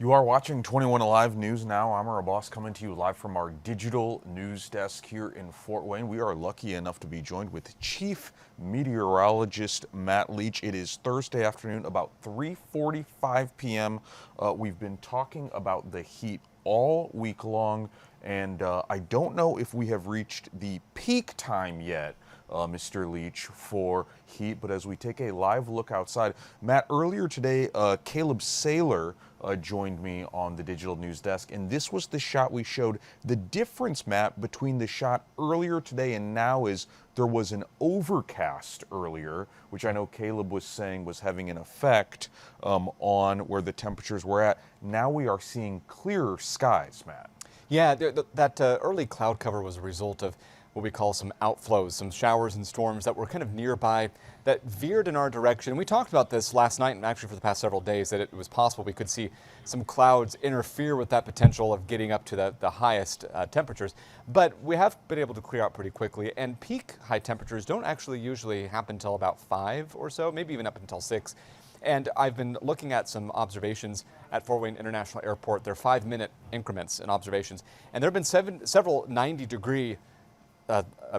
You are watching 21 Alive News Now. I'm our boss coming to you live from our digital news desk here in Fort Wayne. We are lucky enough to be joined with Chief Meteorologist Matt Leach. It is Thursday afternoon, about 3:45 p.m. We've been talking about the heat all week long, and I don't know if we have reached the peak time yet, Mr. Leach, for heat. But as we take a live look outside, Matt, earlier today, Caleb Saylor joined me on the digital news desk, and this was the shot we showed. The difference, Matt, between the shot earlier today and now is there was an overcast earlier, which I know Caleb was saying was having an effect on where the temperatures were at. Now we are seeing clearer skies, Matt. Yeah, that early cloud cover was a result of what we call some outflows, some showers and storms that were kind of nearby that veered in our direction. We talked about this last night and actually for the past several days that it was possible we could see some clouds interfere with that potential of getting up to the highest temperatures. But we have been able to clear out pretty quickly, and peak high temperatures don't actually usually happen until about 5 or so, maybe even up until 6. And I've been looking at some observations at Fort Wayne International Airport. They're 5-minute increments in observations. And there have been several 90-degree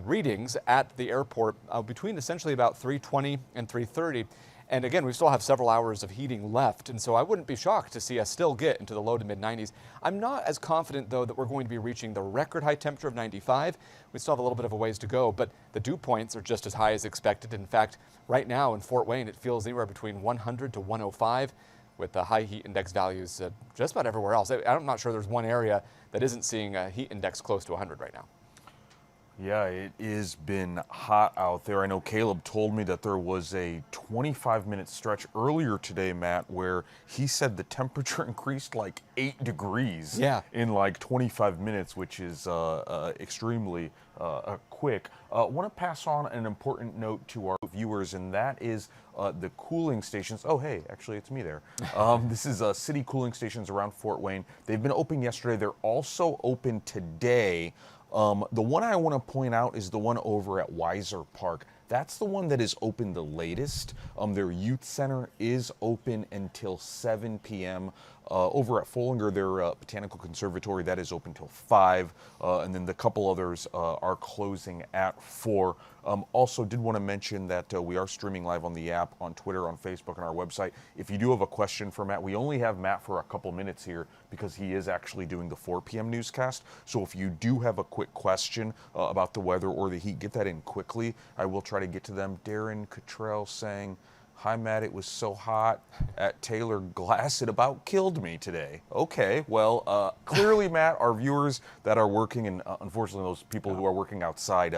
readings at the airport between essentially about 3:20 and 3:30. And again, we still have several hours of heating left, and so I wouldn't be shocked to see us still get into the low to mid 90s. I'm not as confident, though, that we're going to be reaching the record high temperature of 95. We still have a little bit of a ways to go, but the dew points are just as high as expected. In fact, right now in Fort Wayne, it feels anywhere between 100 to 105 with the high heat index values just about everywhere else. I'm not sure there's one area that isn't seeing a heat index close to 100 right now. Yeah, it has been hot out there. I know Caleb told me that there was a 25-minute stretch earlier today, Matt, where he said the temperature increased like 8 degrees in like 25 minutes, which is extremely quick. I want to pass on an important note to our viewers, and that is the cooling stations. Oh, hey, actually, it's me there. This is city cooling stations around Fort Wayne. They've been open yesterday. They're also open today. The one I want to point out is the one over at Weiser Park. That's the one that is open the latest. Their youth center is open until 7 p.m. Over at Follinger, their botanical conservatory, that is open till 5. And then the couple others are closing at 4. Also did want to mention that we are streaming live on the app, on Twitter, on Facebook, and our website. If you do have a question for Matt, we only have Matt for a couple minutes here because he is actually doing the 4 p.m. newscast. So if you do have a quick question about the weather or the heat, get that in quickly. I will try to get to them. Darren Cottrell saying, "Hi, Matt, it was so hot at Taylor Glass, it about killed me today." Okay, well, clearly, Matt, our viewers that are working, and unfortunately those people who are working outside,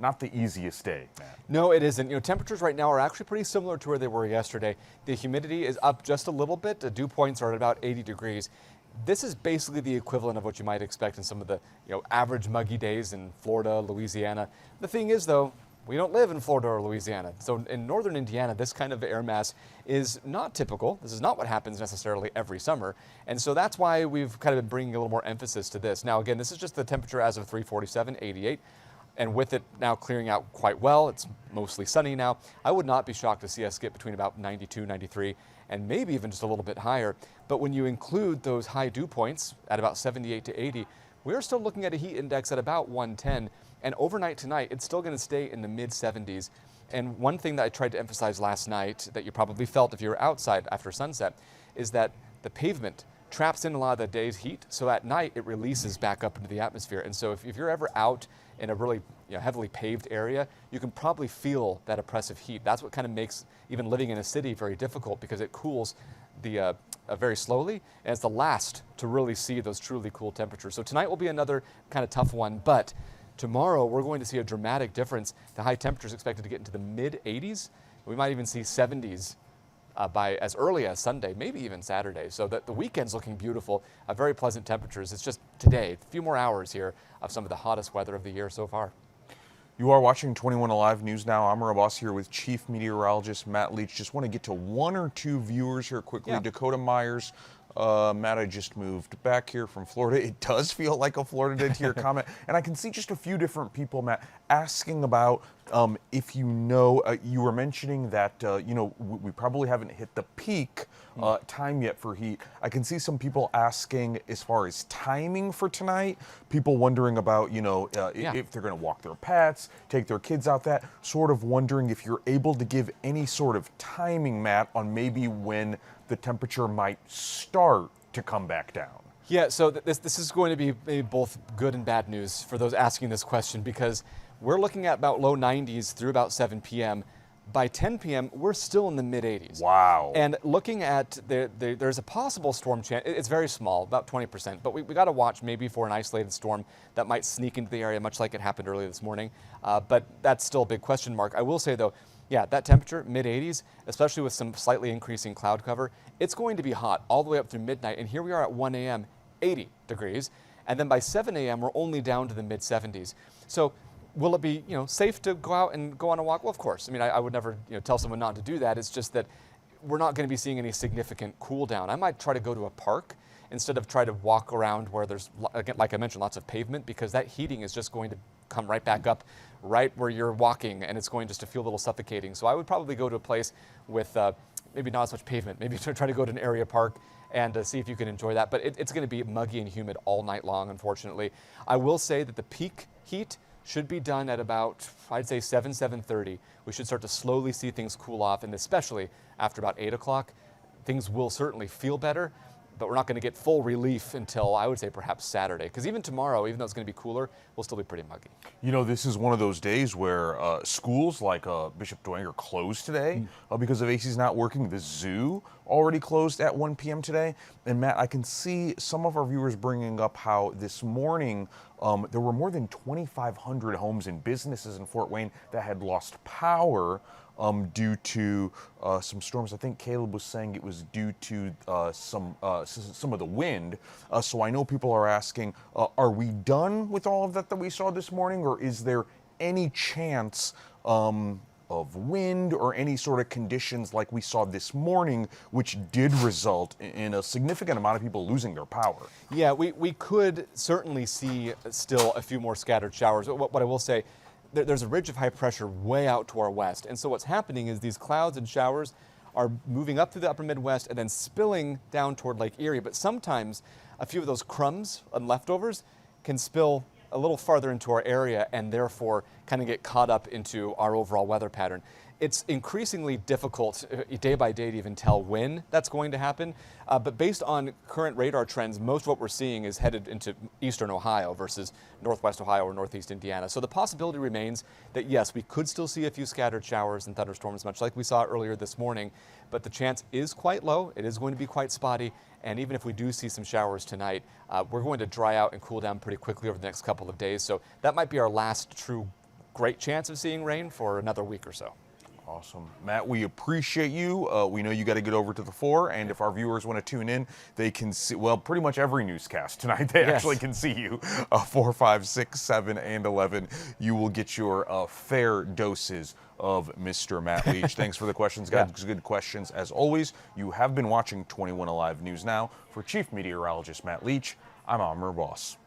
not the easiest day, Matt. No, it isn't. Temperatures right now are actually pretty similar to where they were yesterday. The humidity is up just a little bit. The dew points are at about 80 degrees. This is basically the equivalent of what you might expect in some of the average muggy days in Florida, Louisiana. The thing is, though, we don't live in Florida or Louisiana. So in northern Indiana, this kind of air mass is not typical. This is not what happens necessarily every summer. And so that's why we've kind of been bringing a little more emphasis to this. Now, again, this is just the temperature as of 3:47, 88. And with it now clearing out quite well, it's mostly sunny now. I would not be shocked to see us get between about 92, 93, and maybe even just a little bit higher. But when you include those high dew points at about 78 to 80, we're still looking at a heat index at about 110. And overnight tonight, it's still going to stay in the mid 70s. And one thing that I tried to emphasize last night that you probably felt if you were outside after sunset is that the pavement traps in a lot of the day's heat. So at night, it releases back up into the atmosphere. And so if you're ever out in a really heavily paved area, you can probably feel that oppressive heat. That's what kind of makes even living in a city very difficult, because it cools the very slowly, and it's the last to really see those truly cool temperatures. So tonight will be another kind of tough one, but tomorrow we're going to see a dramatic difference. The high temperature is expected to get into the mid 80s. We might even see 70s by as early as Sunday, maybe even Saturday. So the weekend's looking beautiful, very pleasant temperatures. It's just today, a few more hours here of some of the hottest weather of the year so far. You are watching 21 Alive News Now. I'm Boss here with Chief Meteorologist Matt Leach. Just want to get to one or two viewers here quickly. Yeah. Dakota Myers. Matt, I just moved back here from Florida. It does feel like a Florida day to your comment. And I can see just a few different people, Matt, asking about If you know, you were mentioning that we probably haven't hit the peak time yet for heat. I can see some people asking as far as timing for tonight. People wondering about if they're going to walk their pets, take their kids out. That sort of wondering if you're able to give any sort of timing, Matt, on maybe when the temperature might start to come back down. Yeah, so this is going to be maybe both good and bad news for those asking this question, because we're looking at about low 90s through about 7 p.m. By 10 p.m., we're still in the mid 80s. Wow. And looking at there's a possible storm chance. It's very small, about 20%, but we got to watch maybe for an isolated storm that might sneak into the area, much like it happened earlier this morning. But that's still a big question mark. I will say, though, yeah, that temperature, mid 80s, especially with some slightly increasing cloud cover, it's going to be hot all the way up through midnight. And here we are at 1 a.m., 80 degrees. And then by 7 a.m., we're only down to the mid 70s. So will it be safe to go out and go on a walk? Well, of course. I mean, I would never tell someone not to do that. It's just that we're not going to be seeing any significant cool down. I might try to go to a park instead of try to walk around where there's, again, like I mentioned, lots of pavement, because that heating is just going to come right back up right where you're walking, and it's going just to feel a little suffocating. So I would probably go to a place with maybe not as much pavement, maybe try to go to an area park and see if you can enjoy that. But it's going to be muggy and humid all night long, unfortunately. I will say that the peak heat should be done at about, I'd say 7:30. We should start to slowly see things cool off, and especially after about 8 o'clock, things will certainly feel better, but we're not going to get full relief until, I would say, perhaps Saturday. Because even tomorrow, even though it's going to be cooler, we'll still be pretty muggy. This is one of those days where schools like Bishop Dwenger are closed today because of AC's not working. The zoo already closed at 1 p.m. today. And Matt, I can see some of our viewers bringing up how this morning there were more than 2,500 homes and businesses in Fort Wayne that had lost power due to some storms. I think Caleb was saying it was due to some of the wind. So I know people are asking, are we done with all of that we saw this morning, or is there any chance of wind or any sort of conditions like we saw this morning, which did result in a significant amount of people losing their power? Yeah, we could certainly see still a few more scattered showers. What I will say, there's a ridge of high pressure way out to our west. And so what's happening is these clouds and showers are moving up through the upper Midwest and then spilling down toward Lake Erie. But sometimes a few of those crumbs and leftovers can spill a little farther into our area and therefore kind of get caught up into our overall weather pattern. It's increasingly difficult day by day to even tell when that's going to happen. But based on current radar trends, most of what we're seeing is headed into eastern Ohio versus northwest Ohio or northeast Indiana. So the possibility remains that, yes, we could still see a few scattered showers and thunderstorms, much like we saw earlier this morning. But the chance is quite low. It is going to be quite spotty. And even if we do see some showers tonight, we're going to dry out and cool down pretty quickly over the next couple of days. So that might be our last true great chance of seeing rain for another week or so. Awesome. Matt, we appreciate you. We know you got to get over to the 4, and if our viewers want to tune in, they can see, well, pretty much every newscast tonight, they actually can see you. 4, 5, 6, 7, and 11. You will get your fair doses of Mr. Matt Leach. Thanks for the questions, guys. Good questions. As always, you have been watching 21 Alive News Now. For Chief Meteorologist Matt Leach, I'm Amr Boss.